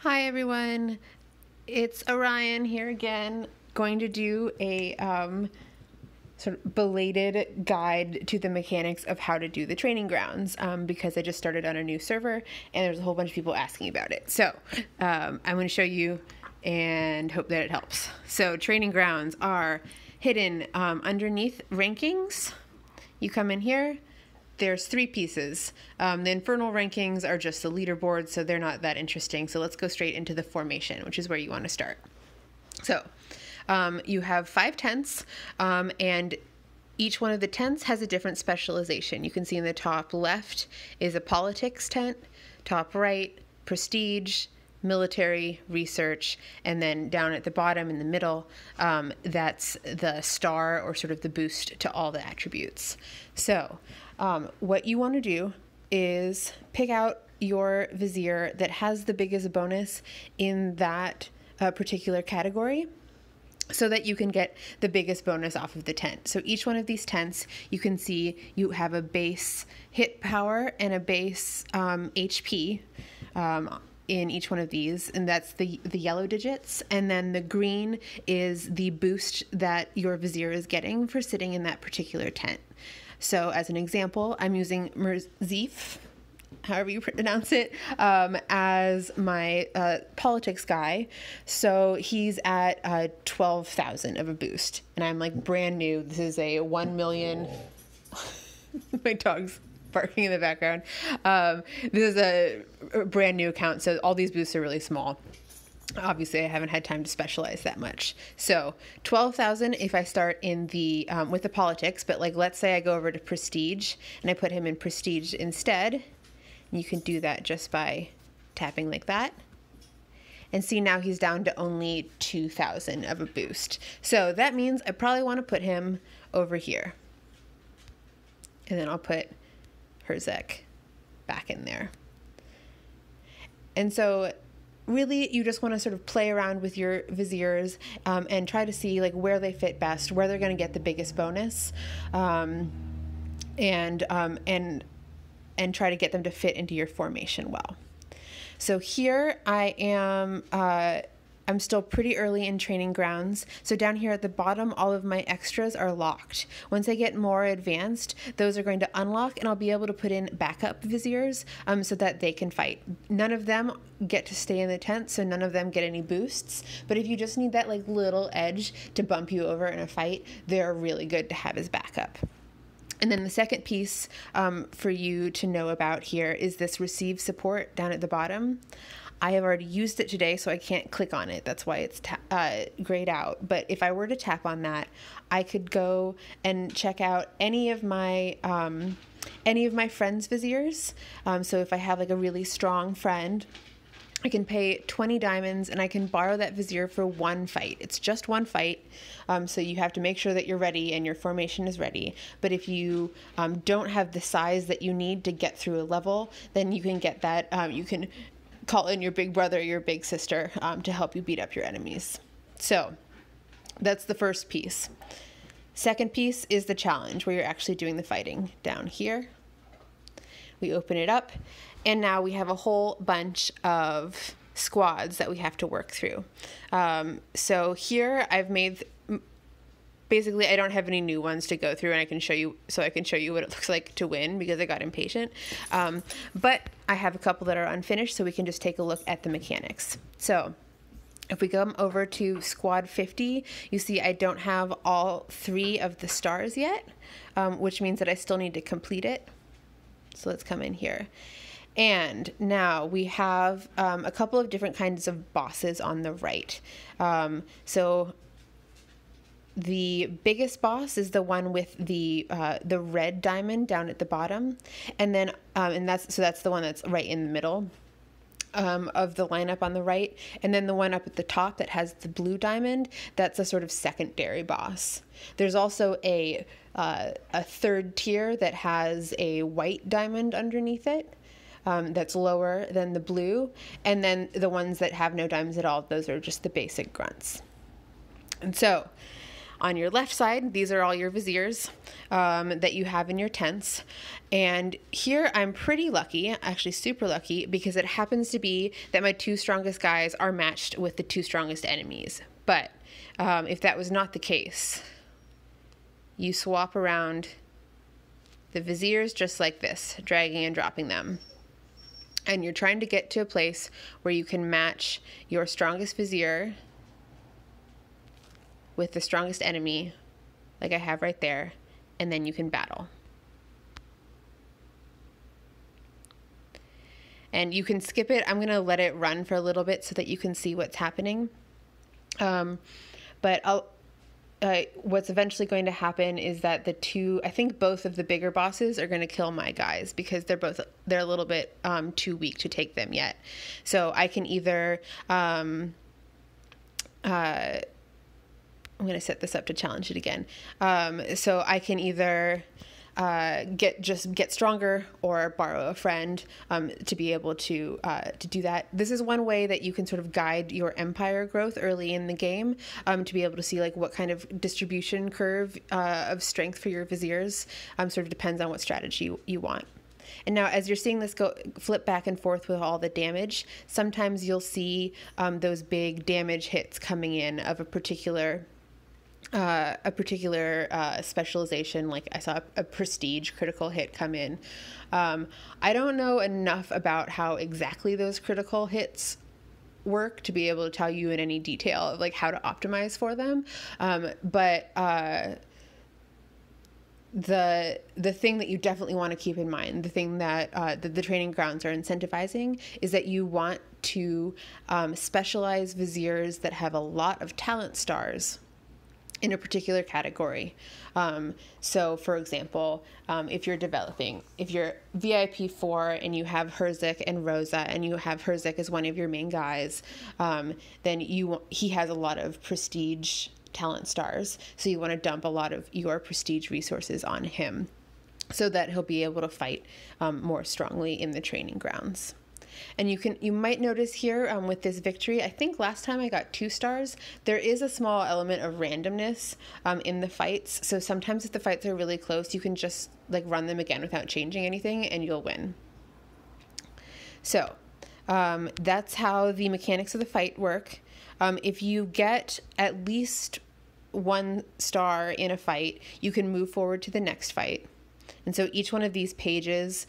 Hi everyone, it's Orion here again, going to do a sort of belated guide to the mechanics of how to do the training grounds because I just started on a new server and there's a whole bunch of people asking about it. So I'm going to show you and hope that it helps. So training grounds are hidden underneath rankings. You come in here. There's three pieces. The infernal rankings are just the leaderboard, so they're not that interesting. So let's go straight into the formation, which is where you want to start. So you have 5 tents, and each one of the tents has a different specialization. You can see in the top left is a politics tent, top right, prestige, military, research, and then down at the bottom in the middle, that's the star or sort of the boost to all the attributes. So what you want to do is pick out your vizier that has the biggest bonus in that particular category, so that you can get the biggest bonus off of the tent. So each one of these tents, you can see you have a base hit power and a base HP in each one of these, and that's the yellow digits. And then the green is the boost that your vizier is getting for sitting in that particular tent. So as an example, I'm using Merzif, however you pronounce it, as my politics guy. So he's at 12,000 of a boost, and I'm like brand new. This is a 1 million. My dog's barking in the background. This is a brand new account, so all these boosts are really small. Obviously, I haven't had time to specialize that much. So 12,000 if I start in the with the politics, but like let's say I go over to prestige and I put him in prestige instead. You can do that just by tapping like that. And see, now he's down to only 2,000 of a boost. So that means I probably want to put him over here. And then I'll put Herzek back in there. And so really, you just want to sort of play around with your viziers and try to see like where they fit best, where they're going to get the biggest bonus, and try to get them to fit into your formation well. So here I am. I'm still pretty early in training grounds. So down here at the bottom, all of my extras are locked. Once I get more advanced, those are going to unlock and I'll be able to put in backup viziers so that they can fight. None of them get to stay in the tent, so none of them get any boosts. But if you just need that like little edge to bump you over in a fight, they're really good to have as backup. And then the second piece for you to know about here is this receive support down at the bottom. I have already used it today, so I can't click on it. That's why it's grayed out. But if I were to tap on that, I could go and check out any of my friends' viziers. So if I have like a really strong friend, I can pay 20 diamonds and I can borrow that vizier for one fight. It's just one fight, so you have to make sure that you're ready and your formation is ready. But if you don't have the size that you need to get through a level, then you can get that. You can call in your big brother or your big sister to help you beat up your enemies. So that's the first piece. Second piece is the challenge, where you're actually doing the fighting. Down here, we open it up, and now we have a whole bunch of squads that we have to work through. So here I've made, basically I don't have any new ones to go through, and I can show you, so I can show you what it looks like to win because I got impatient. But I have a couple that are unfinished, so we can just take a look at the mechanics. So if we come over to squad 50, you see I don't have all 3 of the stars yet, which means that I still need to complete it. So let's come in here. And now we have a couple of different kinds of bosses on the right. So the biggest boss is the one with the red diamond down at the bottom, and then that's the one that's right in the middle of the lineup on the right, and then the one up at the top that has the blue diamond, that's a sort of secondary boss. There's also a third tier that has a white diamond underneath it. That's lower than the blue, and then the ones that have no diamonds at all, those are just the basic grunts. And so On your left side, these are all your viziers that you have in your tents. And here I'm pretty lucky, actually super lucky, because it happens to be that my 2 strongest guys are matched with the 2 strongest enemies. But if that was not the case, you swap around the viziers just like this, dragging and dropping them. And you're trying to get to a place where you can match your strongest vizier with the strongest enemy, like I have right there, and then you can battle. And you can skip it. I'm going to let it run for a little bit so that you can see what's happening. But what's eventually going to happen is that I think both of the bigger bosses are going to kill my guys because they're a little bit too weak to take them yet. So I can either I'm going to set this up to challenge it again. So I can either get stronger or borrow a friend to be able to do that. This is one way that you can sort of guide your empire growth early in the game, to be able to see like what kind of distribution curve of strength for your viziers. Sort of depends on what strategy you want. And now as you're seeing this flip back and forth with all the damage, sometimes you'll see those big damage hits coming in of a particular specialization. Like I saw a prestige critical hit come in. I don't know enough about how exactly those critical hits work to be able to tell you in any detail of like how to optimize for them. But the thing that you definitely want to keep in mind, the thing that the training grounds are incentivizing, is that you want to specialize viziers that have a lot of talent stars in a particular category. So for example, if you're VIP 4 and you have Herzik and Rosa, and you have Herzik as one of your main guys, then he has a lot of prestige talent stars. So you want to dump a lot of your prestige resources on him so that he'll be able to fight more strongly in the training grounds. And you might notice here with this victory, I think last time I got 2 stars. There is a small element of randomness in the fights. So sometimes if the fights are really close, you can just like run them again without changing anything and you'll win. So that's how the mechanics of the fight work. If you get at least 1 star in a fight, you can move forward to the next fight. And so each one of these pages,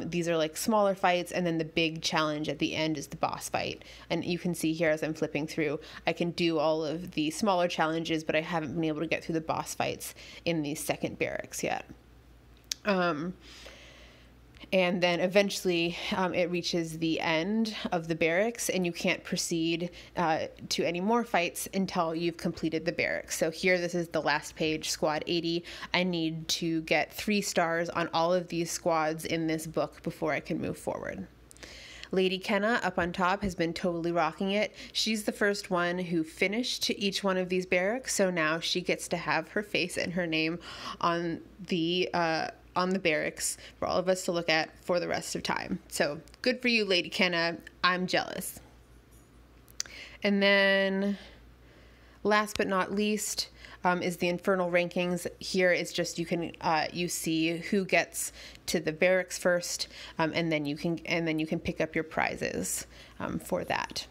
these are like smaller fights, and then the big challenge at the end is the boss fight. And you can see here as I'm flipping through, I can do all of the smaller challenges, but I haven't been able to get through the boss fights in the second barracks yet. And then eventually it reaches the end of the barracks, and you can't proceed to any more fights until you've completed the barracks. So here, this is the last page, squad 80. I need to get 3 stars on all of these squads in this book before I can move forward. Lady Kenna up on top has been totally rocking it. She's the first one who finished each one of these barracks, so now she gets to have her face and her name on the barracks for all of us to look at for the rest of time. So good for you, Lady Kenna. I'm jealous. And then last but not least is the infernal rankings. Here is just you see who gets to the barracks first, and then you can pick up your prizes for that.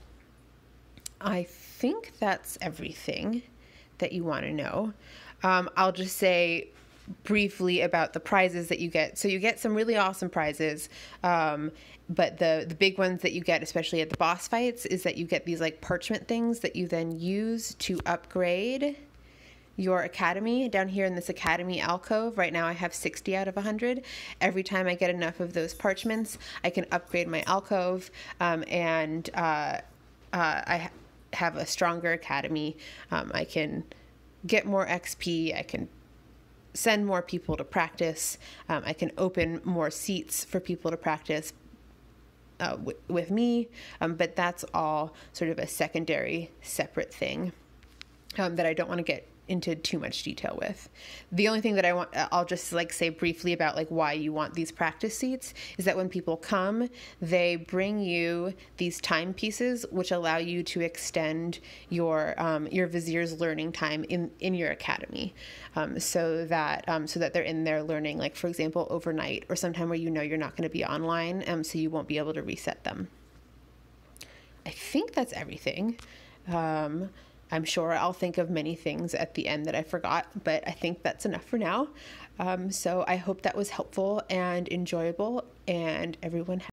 I think that's everything that you want to know. I'll just say briefly about the prizes that you get. So you get some really awesome prizes, but the big ones that you get, especially at the boss fights, is that you get these like parchment things that you then use to upgrade your academy. Down here in this academy alcove, right now I have 60 out of 100. Every time I get enough of those parchments, I can upgrade my alcove, and I have a stronger academy. I can get more XP. I can send more people to practice. I can open more seats for people to practice with me, but that's all sort of a secondary, separate thing that I don't want to get into too much detail with. The only thing that I'll just like say briefly about like why you want these practice seats is that when people come, they bring you these timepieces which allow you to extend your vizier's learning time in your academy, so that they're in there learning, like for example overnight or sometime where you're not going to be online, so you won't be able to reset them. I think that's everything. I'm sure I'll think of many things at the end that I forgot, but I think that's enough for now. So I hope that was helpful and enjoyable, and everyone